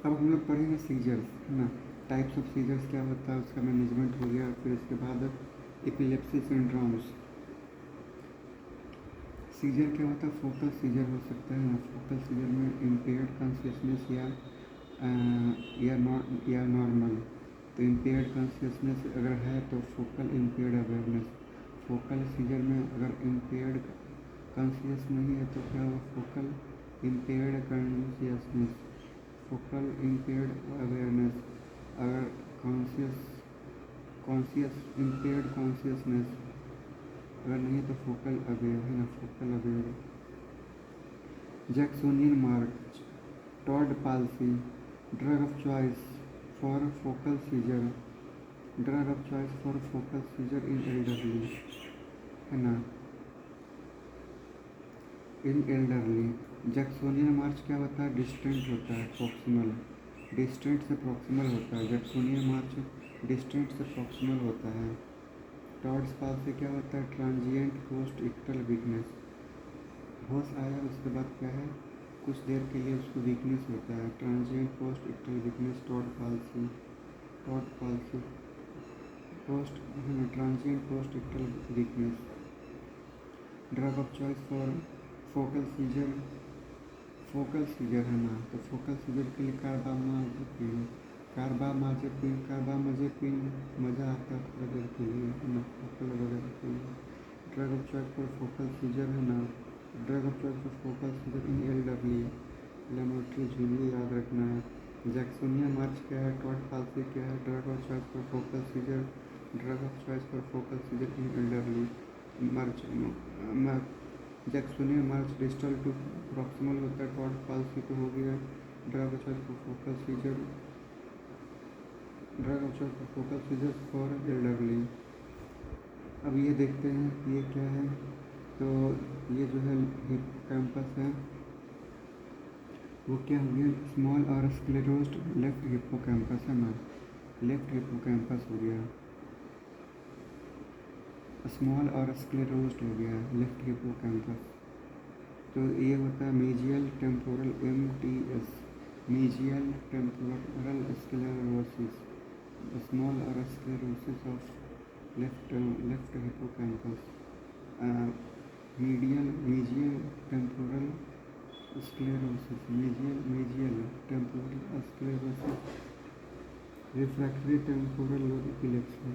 अब हम लोग पढ़ेंगे सीजर्स, है ना। टाइप्स ऑफ सीजर्स क्या होता है, उसका मैनेजमेंट हो गया। फिर इसके बाद एपिलेप्सी सिंड्रोम्स। सीजर क्या होता है, फोकल सीजर हो सकता है ना। फोकल सीजर में इम्पेयर्ड कॉन्शियसनेस या नॉर्मल। तो इम्पेयर्ड कॉन्शियसनेस अगर है तो focal impaired awareness. Focal seizure में अगर इम्पेयर्ड कॉन्शियस नहीं है तो क्या होगा, focal impaired consciousness, focal impaired awareness. अगर कॉन्शियस कॉन्शियस इम्पेयर्ड कॉन्शियसनेस अगर नहीं तो फोकल अवेयर, है ना, focal aware. Jacksonian march, Todd palsy. Drug of choice for focal seizure, drug of choice for focal seizure in elderly, है ना, इन elderly. Jacksonian मार्च क्या होता है, डिस्टेंट होता है, प्रॉक्सिमल, डिस्टेंट से प्रॉक्सिमल होता है। जैक्सोनियन मार्च डिस्टेंट से प्रॉक्सिमल होता है। टॉड्स पाल्सी क्या होता है, ट्रांजिएंट पोस्ट इक्टल वीकनेस। होश आया उसके बाद क्या है, कुछ देर के लिए उसको वीकनेस होता है। Transient post ictal weakness, Todd palsy, Todd palsy post, transient post ictal weakness. Drug of choice for focal seizure, focal seizure, है ना। तो फोकल सीजर के लिए कार्बामाजेपिन, कार्बामाजेपिन मज़ा आता है थोड़ा देर के लिए, है ना, फोकल वगैरह के लिए। Drug of choice for focal seizure, है ना। Drug of choice for focal seizure in elderly, lamotrigine याद रखना है। जैक्सोनिया मार्च क्या है, टॉड पाल्सी क्या है, drug of choice for focal seizure, drug of choice for focal seizure in elderly. March Jacksonian march distal to proximal होता है, Todd palsy को हो गया। Drug of choice for focal seizure, drug of choice for focal seizure for elderly. अब ये देखते हैं कि ये क्या है। तो ये जो है हिप्पोकैम्पस है, वो क्या हो गया, स्मॉल और स्क्लेरोस्ड लेफ्ट हिप्पोकैम्पस, है ना, लेफ्ट हिप्पोकैम्पस हो गया, स्मॉल और स्क्लेरोस्ड हो गया लेफ्ट हिप्पोकैम्पस। तो ये होता है mesial temporal MTS, mesial temporal sclerosis, small और sclerosis of left hippocampus. Mesial temporal sclerosis, mesial temporal sclerosis. Refractory temporal lobe epilepsy,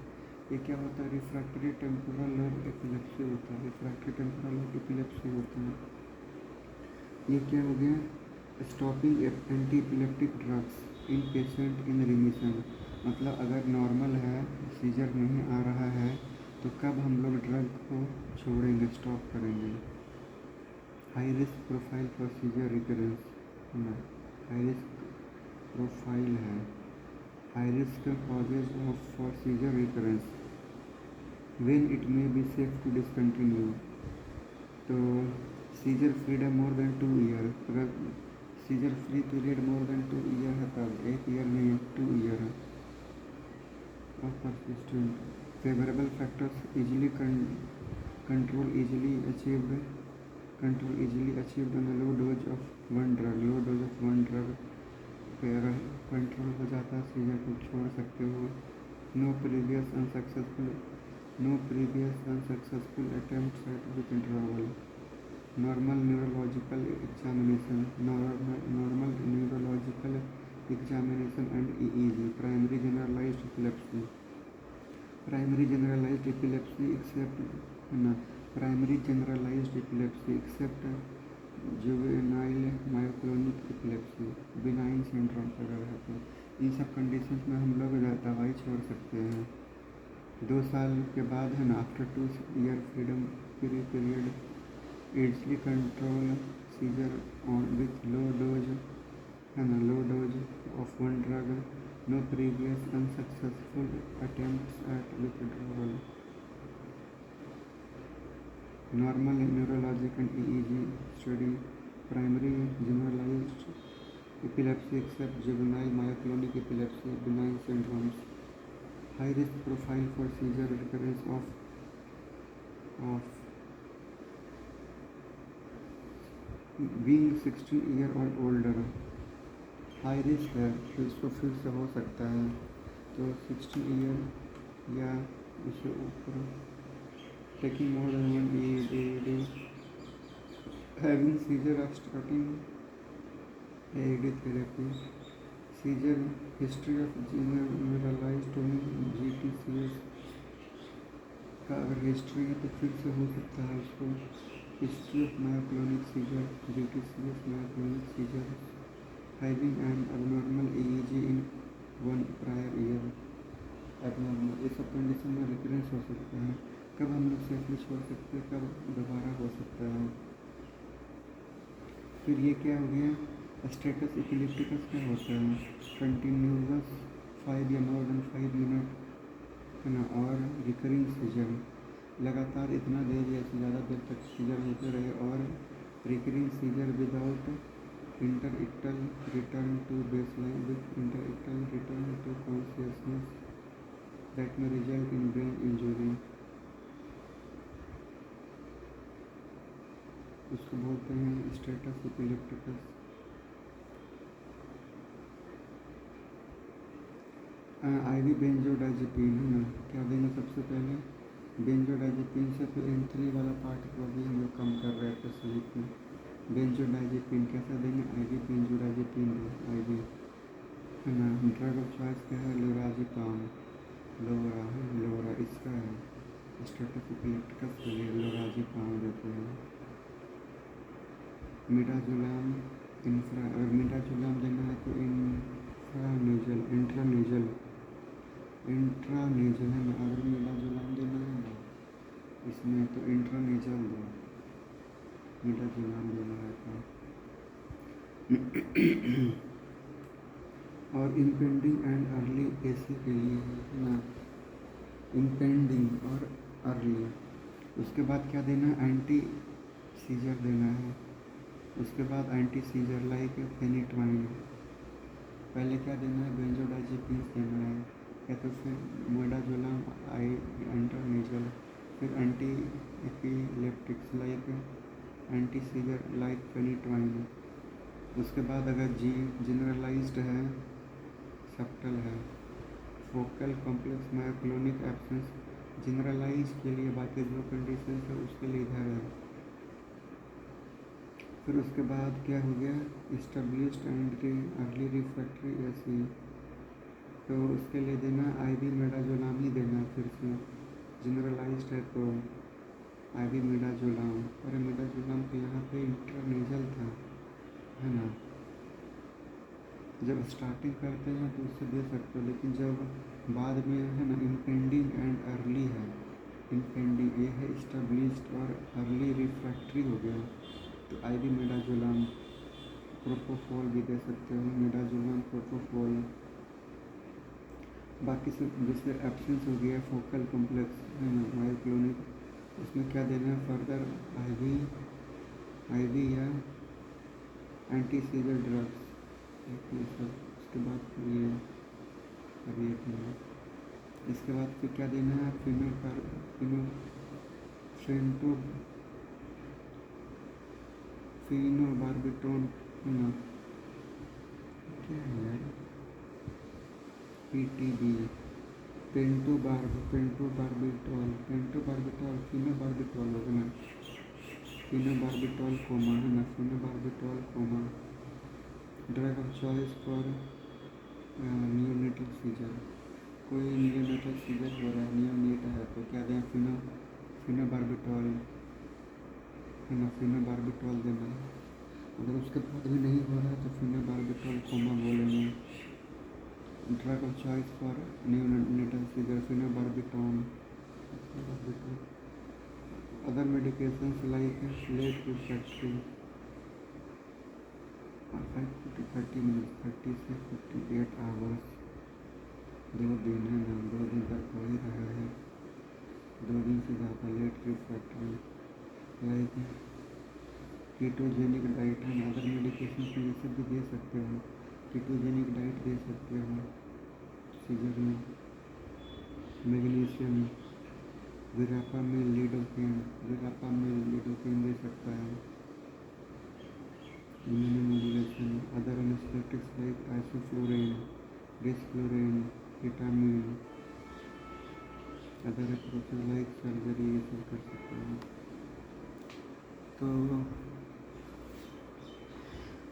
ये क्या होता है, रिफ्रैक्टरी टेम्पोरल लोब एपिलेप्सी होता है, रिफ्रैक्टरी टेम्पोरल लोब एपिलेप्सी होता है। ये क्या हो गया, stopping anti epileptic drugs in patient in remission. मतलब अगर नॉर्मल है, सीजर नहीं आ रहा है, तो कब हम लोग ड्रग को छोड़ेंगे, स्टॉप करेंगे। High risk profile for seizure recurrence, है ना, हाई रिस्क प्रोफाइल है, high risk causes of for seizure recurrence when it may be safe to discontinue. तो seizure freedom more than 2 year, अगर seizure free period more than 2 year है तब, 1 year नहीं है, 2 year है। और persistent favourable factors easily control easily achieved, control easily achieved on low dose of one drug, low dose of one drug पे अगर control हो जाता है, सीजर को छोड़ सकते हो। No previous unsuccessful, no previous unsuccessful attempts at withdrawal. Normal neurological examination, normal neurological examination and EEG। Primary generalised epilepsy, primary generalised epilepsy except, है ना, primary generalised epilepsy except juvenile myoclonic epilepsy, benign syndrome अगर है तो इन सब conditions में हम लोग दवाई छोड़ सकते हैं 2 साल के बाद, है ना। After 2 year freedom period easily control seizure on with low dose, है ना, low dose of one drug, no previous unsuccessful attempts at withdrawal। normal neurologic and EEG study, primary generalized epilepsy except juvenile myoclonic epilepsy, benign syndromes, high risk profile for seizure recurrence of being 16 year or older, high risk है तो इसको फिर से हो सकता है। तो 60 year या इससे ऊपर taking more than 1 AED having seizure or starting AED therapy, seizure history of generalized GTCS का अगर हिस्ट्री है तो फिर से हो सकता है उसको। History of myoclonic seizure GTCS myoclonic seizure having an abnormal EEG in 1 prior year abnormal, ये सब कंडीशन में रिकरेंस हो सकता है। कब हम लोग सेफली छोड़ सकते हैं, कब दोबारा हो सकता है। फिर ये क्या हो गया, स्टेटस इपिलेप्टिकस क्या होता है, कंटिन्यूस 5 या मोर देन 5 मिनट है ना, और रिकरिंग सीजर, लगातार इतना देर या ज़्यादा देर तक सीजर होते रहे, और recurring seizure without interictal return to baseline with interictal return to consciousness that में रिजल्ट इन ब्रेन इंजरी। उसको बोलते हैं स्टेटस इपिलेप्टिकस। IV बेंजोडाइजेपिन है ना, क्या देंगे सबसे पहले बेंजोडाइजेपिन से। फिर N3 वाला पार्ट को भी हम लोग कम कर रहे थे स्लीप में। बेंजोडाइजेपिन कैसा देंगे, IV बेंजोडाइजेपिन IV है ना। ड्रग ऑफ चॉइस क्या है, लोराज़ेपाम, लोरा है, लोरा इसका है। स्टेटस इपिलेप्टिकस के लिए लोराज़ेपाम देते हैं। मिडाजोलाम मिडाजोलाम देना है तो इंट्रानेजल है ना। अगर मिडाजोलाम देना है ना इसमें तो इंट्रानेजल दो, मिडाजोलाम देना है तो। और इम्पेंडिंग एंड अर्ली AC के लिए है ना, इम्पेंडिंग और अर्ली। उसके बाद क्या देना है, एंटी सीजर देना है। उसके बाद एंटी सीजर लाइक फेनिट्वाइन। पहले क्या देना है, बेंजोडाइजेपिन देना है, या तो फिर मिडाजोलाम इंट्रानेजल, फिर anti epileptics like anti seizure like phenytoin. उसके बाद अगर जी जनरलाइज्ड है, सबटल है, focal complex myoclonic absence, generalize के लिए बाकी जो कंडीशन है उसके लिए इधर है। फिर उसके बाद क्या हो गया, established and early refractory AC, तो उसके लिए देना IV मिडाजोलाम ही देना है। फिर से जनरलाइज्ड है तो IV मिडाजोलाम, और मिडाजोलाम के यहाँ पे इंट्रानेजल था है ना। जब स्टार्टिंग करते हैं तो उससे दे सकते हो, लेकिन जब बाद में है ना इम्पेंडिंग एंड अर्ली है, इम्पेंडिंग ये है इस्टेब्लिश्ड और अर्ली रिफ्रैक्टरी हो गया तो IV मिडाजोलाम प्रोपोफोल भी दे सकते हो, मिडाजोलाम प्रोपोफोल। बाकी सब जैसे एब्सेंस हो गया फोकल कॉम्प्लेक्स है ना मायोक्लोनिक, उसमें क्या देना है फर्दर IV या एंटी सीजर ड्रग्स, ये सब। उसके बाद ये अभी एक मिनट, इसके बाद फिर क्या देना है, फिनोबार्बिटोन है ना, क्या है यार, PTB, पेंटोबार्बिटोल फिनोबार्बिटोल होगा ना, फिनोबार्बिटोल कोमा है ना, phenobarbital coma. Drug of choice for neonatal seizure, कोई नियोनेटल सीजर हो रहा है, नियोनेट है तो क्या दें, फिनोबार्बिटोल है ना, फिनोबार्बिटोल देना है। अगर उसके बाद भी नहीं हो रहा है तो फिनोबार्बिटोल कोमा बोलेंगे। Drug of choice for neonatal seizure phenobarbital. Other medications like late refractory 30 minute 30 से 58 आवर्स, 2 दिन है ना, 2 दिन तक हो ही रहा है, 2 दिन से ज़्यादा late refractory like ketogenic diet है ना। अदर मेडिकेशन की ये सब भी दे सकते हो, कीटोजेनिक डाइट दे सकते हो सीजर में। मैग्नीशियम, विरापामिल लिडोकेन दे सकता है। Immunomodulation other anaesthetics like isoflurane, desflurane, vitamin, other approaches like surgery, ये सब कर सकते हैं।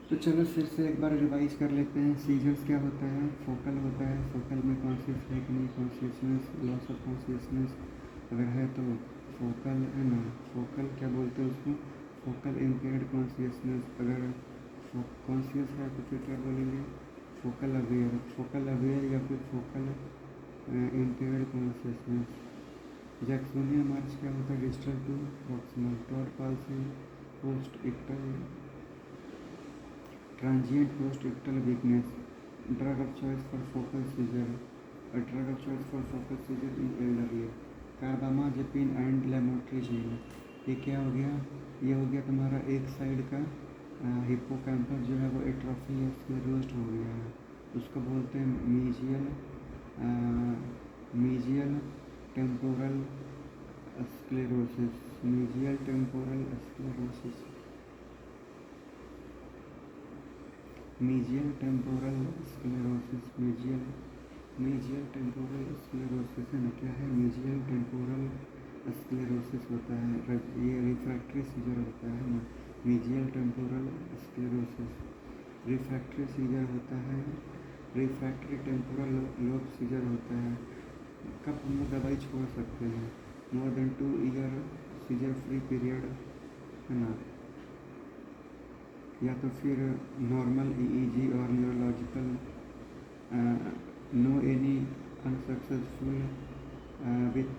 तो चलो फिर से एक बार रिवाइज कर लेते हैं। सीजर्स क्या होता है? फोकल होता है। फोकल में कॉन्शियस है कि नहीं, कॉन्शियसनेस, लॉस ऑफ कॉन्शियसनेस अगर है तो फोकल है ना। फोकल क्या बोलते हैं उसको? Focal impaired consciousness. अगर कॉन्शियस है तो फिर क्या बोलेंगे? फोकल अवेयर, फोकल अवेयर या फिर focal impaired consciousness. Jacksonian march क्या होता है? Distal to proximal. Todd palsy post ictal transient post ictal weakness. Drug of choice for focal seizure, drug of choice for focal seizure in elderly. Carbamazepine and lamotrigine. ये क्या हो गया? ये हो गया तुम्हारा एक साइड का हिप्पोकैम्पस जो है वो एट्रोफी या स्क्लेरोज्ड हो गया है, उसको बोलते हैं mesial temporal sclerosis. Mesial temporal sclerosis, mesial temporal sclerosis, mesial temporal sclerosis है ना। क्या है? मीजियल टेम्पोरल स्क्लेरोसिस होता है, ये रिफ्रैक्टरी सीजर होता है ना। Mesial temporal sclerosis refractory seizure होता है, रिफ्रैक्टरी टेम्पोरल लोब सीजर होता है। कब हम लोग दवाई छोड़ सकते हैं? More than 2 year seizure free period है ना, या तो फिर नॉर्मल ईईजी और neurological no any unsuccessful with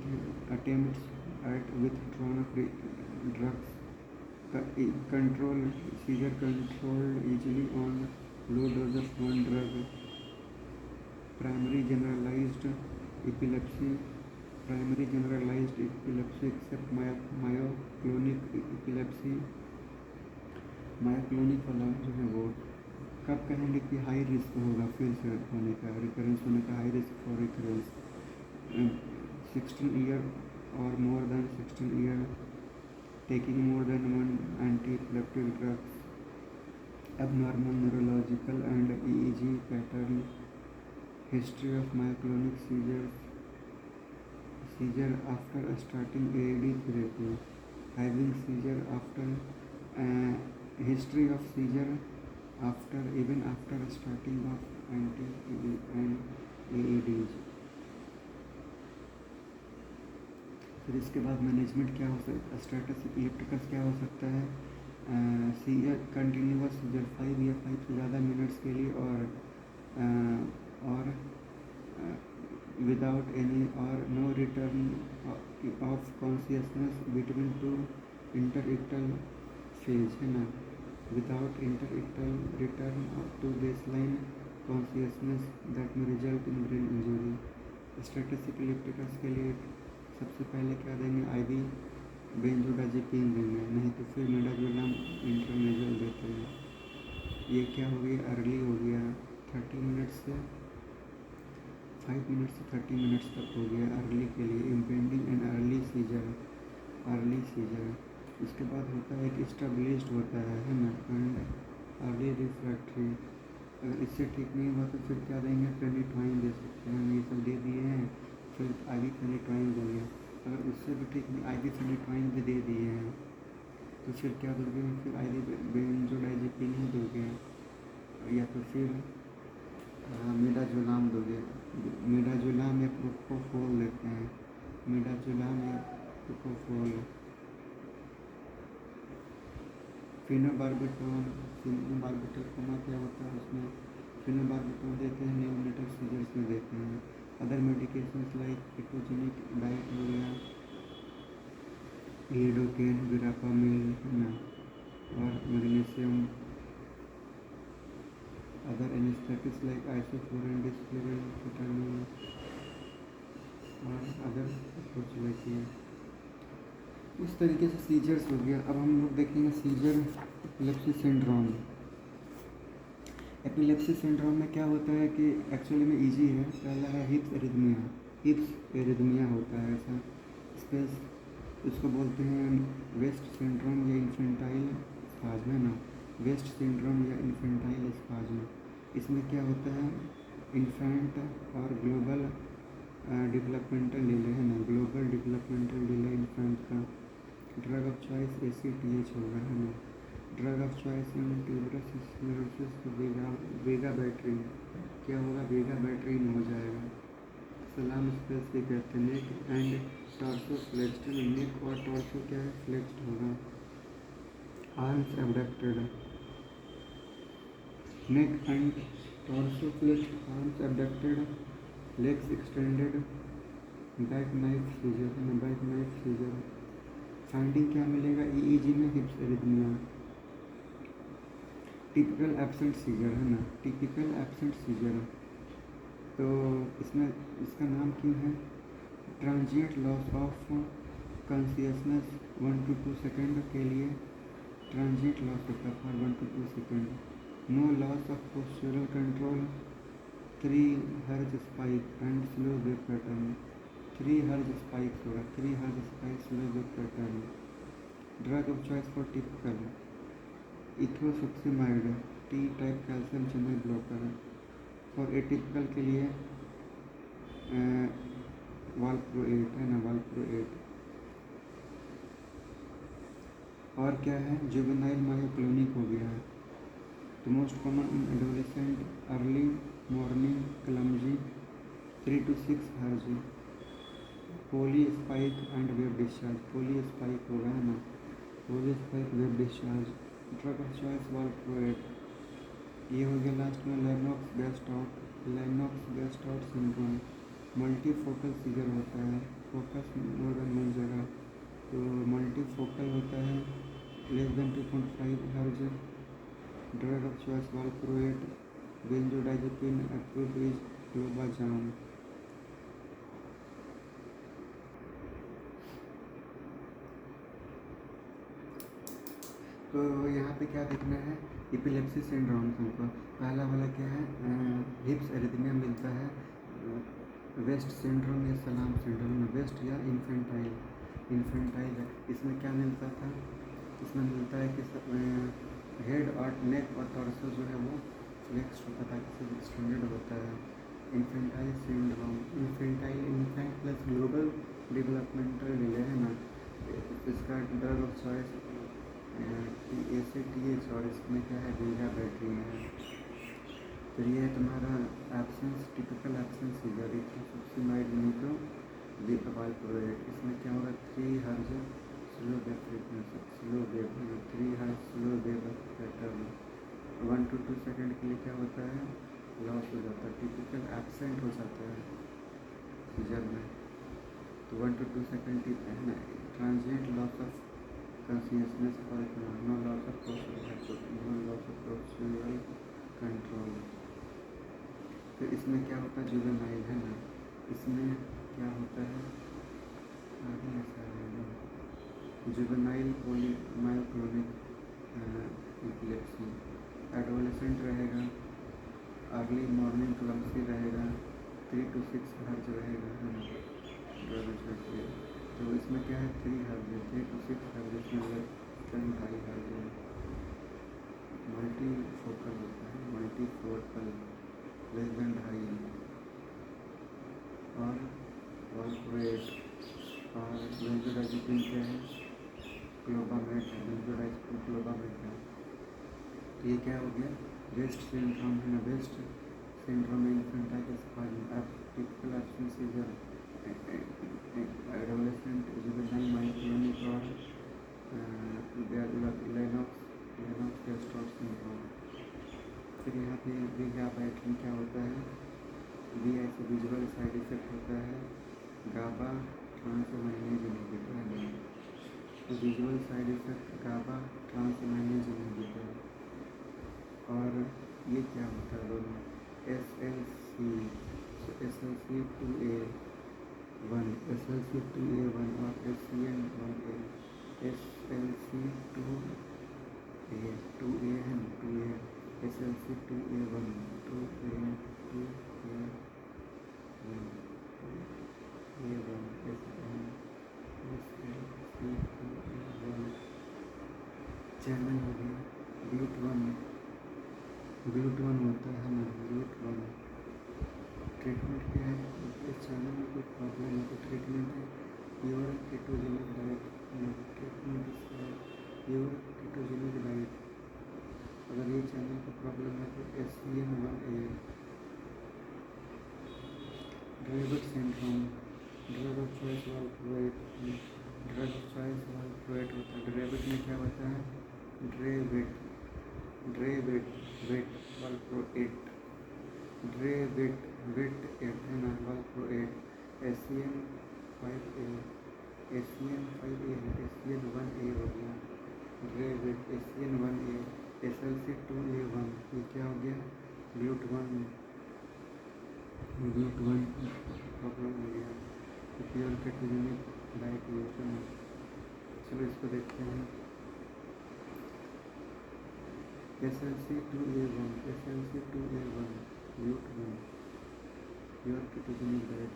attempts at withdrawn of drugs. Control seizure controlled easily on low dose of one drug. Primary generalised epilepsy, primary generalised epilepsy except myoclonic epilepsy. Myoclonic वाला जो है वो कब कहेंगे कि high risk होगा फिर से होने का, रिकरेंस होने का, high risk for recurrence. 16 year और more than 16 year, taking more than 1 anti epileptic drugs, abnormal neurological and EEG pattern, history of myoclonic seizure after starting AED therapy, having seizure after history of seizure after even after starting of anti and AEDs। फिर इसके बाद management क्या हो सकता है? Status इपिलेप्टिकस क्या हो सकता है? सीजर कंटिन्यूअस सीजर 5 या 5 से ज़्यादा मिनट्स के लिए और विदाउट एनी और no return of consciousness between 2 interictal phase है ना, without interictal return to baseline consciousness that में result in brain injury. Status epilepticus के लिए सबसे पहले क्या देंगे? IV बेंजोडाज़ेपिन देंगे, नहीं तो फिर मिडाजोलम इंट्रानेजल देते हैं। ये क्या हो गया? अर्ली हो गया, 30 मिनट्स से 5 मिनट से 30 मिनट्स तक हो गया अर्ली के लिए। Impending and early seizure. उसके बाद होता है कि स्टेबलिश्ड होता है ना, एंड अर्ली रिफ्रैक्टरी। अगर इससे ठीक नहीं हुआ तो फिर क्या देंगे? फेनिटोइन दे सकते हैं, ये सब दे दिए हैं। फिर IV फेनिटोइन देंगे। अगर उससे भी ठीक नहीं, IV फेनिटोइन भी दे दिए हैं तो फिर क्या दोगे? फिर IV बेंजोडाज़ेपिन ही दोगे, या तो फिर मिडाजोलाम दोगे। मिडाजोलाम या प्रोपोफोल देते हैं, मिडाजोलाम या प्रोपोफोल। फिनोबार्बिटोन कोमा क्या होता है उसमें? फिनोबार्बिटोन देते हैं, नियोनेटल सीजर्स में देते हैं। Other medications like ketogenic diet हो गया, लिडोकेन, विरापामिल है ना, और magnesium. Other anaesthetics like isoflurane, desflurane, vitamin और अदर अप्रोच लाइक ये। इस तरीके से सीजर्स हो गया। अब हम लोग देखेंगे seizure epilepsy syndrome. Epilepsy syndrome में क्या होता है कि एक्चुअली में इजी है। पहला है हिप्स एरिथमिया होता है ऐसा स्पेस, इसको बोलते हैं वेस्ट सिंड्रोम या इन्फेंटाइल फाज है ना। वेस्ट सिंड्रोम या इन्फेंटाइल स्पाज्म, इसमें क्या होता है, इन्फेंट और ग्लोबल डेवलपमेंटल डिले है ना, ग्लोबल डेवलपमेंटल डिले इन्फेंट का। ड्रग ऑफ चॉइस ACTH होगा है ना। Drug of choice in tuberous sclerosis vigabatrin, क्या होगा, वेगा बैटरीन हो जाएगा। सलाम स्पेस के कहते हैं, neck and torso flexed, neck और टॉर्सो क्या है, फ्लेक्स्ड होगा। Arms abducted, neck and torso flexed, arms abducted, legs extended, back knife seizure है ना, बैक नाइफ सीजर। फाइंडिंग क्या मिलेगा, EEG में हिप्स एरिथमिया। टिपिकल एब्सेंट सीजर है ना, टिपिकल एब्सेंट सीजर। तो इसमें इसका नाम क्यों है, transient loss of consciousness 1 to 2 second के लिए ट्रांजिएंट लॉस होता है for 1 to 2 second. No loss of postural control, 3 hertz spike and slow wave pattern, 3 hertz spike होगा, 3 hertz spike slow wave pattern. Drug of choice for typical ethosuximide, T type calcium channel blocker. और atypical के लिए वाल्प्रोएट है ना, वाल्प्रोएट। और क्या है, juvenile myoclonic हो गया है। तो most common in adolescent, early morning clumsy, 3 to 6 hertz. Poly spike and wave discharge, poly spike होगा है ना, poly spike wave discharge. Drug of choice valproate. ये हो गया लास्ट में Lennox Gastaut, Lennox Gastaut syndrome. Multifocal seizure होता है, focus more than one जगह, तो मल्टीफोकल होता है, less than 2.5 hertz. Drug of choice valproate, benzodiazepine approved is clobazam. तो यहाँ पे क्या देखना है, एपिलेप्सी सिंड्रोम हमको। पहला वाला क्या है, हिप्स एरिथमिया मिलता है, वेस्ट सिंड्रोम या सलाम सिंड्रोम, वेस्ट या इन्फेंटाइल, इन्फेंटाइल है। इसमें क्या मिलता था, इसमें मिलता है कि हेड और नेक और टॉर्सो जो है वो फ्लेक्स्ड होता था, किसी एक्सटेंडेड होता है। Infantile syndrome, infantile infant plus global developmental delay है ना। इसका ड्रग ऑफ चॉइस ACTH, और इसमें क्या है, वेगा बैटरीन है। फिर ये है तुम्हारा एब्सेंस, टिपिकल एब्सेंस सीजर, इथोसुक्सिमाइड निको वाल्प्रोएट। इसमें क्या होगा, 3 हर्ज slow wave frequency, slow wave, 3 हर्ज slow wave pattern. 1 to 2 second के लिए क्या होता है, लॉस हो जाता है, टिपिकल एब्सेंट हो जाता है सीजर में। तो 1 to 2 सेकेंड है ना। Transient loss of consciousness for no loss of postural control. फिर इसमें क्या होता है, जुवेनाइल है ना, इसमें क्या होता है, आगे ऐसा रहेगा, जुवेनाइल पोली मायोक्लोनिक एपिलेप्सी। एडोलेसेंट रहेगा, अर्ली मॉर्निंग क्लमसी रहेगा, 3 to 6 हर्ज रहेगा है ना। तो इसमें क्या है, 3 हर्ज, 3 to 6 हर्ज, इसमें 10 हर्ज है। मल्टी फोकल होता है, मल्टी फोकल, लेस देन 2.5। और वाल्प्रोएट और बेंजोडाइजेपिन क्या है, क्लोबामेट है, बेंजोडाइजेपिन क्लोबामेट है। तो ये क्या हो गया, वेस्ट सिंड्रोम है ना, West syndrome infantile spasm, typical absence seizure, adolescent juvenile myoclonic और लेनॉक्स गैस्ट्राउट सिंड्रोम। फिर यहाँ पे वेगा बैटरीन क्या होता है, VI से विजुअल साइड इफेक्ट होता है, गाबा ट्रांसमाइनेज इनहिबिटर है। तो विजुअल साइड इफेक्ट गाबा ट्रांसमाइनेज इनहिबिटर। और ये क्या होता है दोनों, SLC2A1, SLC2A1 और SCN1A, SLC2A है ना, 2A, SLC2A1, 2A1, SLC2A1 channel हो गया। ग्लूट वन होता है ना, ग्लूट वन। ट्रीटमेंट क्या है? इस चैनल में कोई प्रॉब्लम है तो ट्रीटमेंट है प्योर केटोजेनिक डाइट। ट्रीटमेंट इसका प्योर केटोजेनिक डाइट। अगर ये चैनल का प्रॉब्लम है तो SCN1A, Dravet syndrome, drug of choice valproate. Drug of choice valproate होता है। ड्रेविड में क्या होता है? Dravet wet valproate, Dravet wet eight है ना, वाल्प्रोएट। SCN5A, SCN5A है, SCN1A हो गया। ड्रेविड SCN1A, SLC2A1, ये क्या हो गया? ग्लूट वन प्रॉब्लम हो गया। तो प्योर केटोजेनिक डाइट यूज करना। चलो इसको देखते हैं। SLC2A1 GLUT one pure ketogenic diet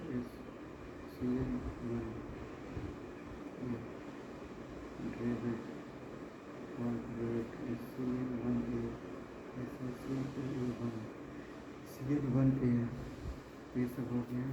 SCN1, Dravet valproate SCN1A, SLC2A1, CN1A, ये सब हो गया।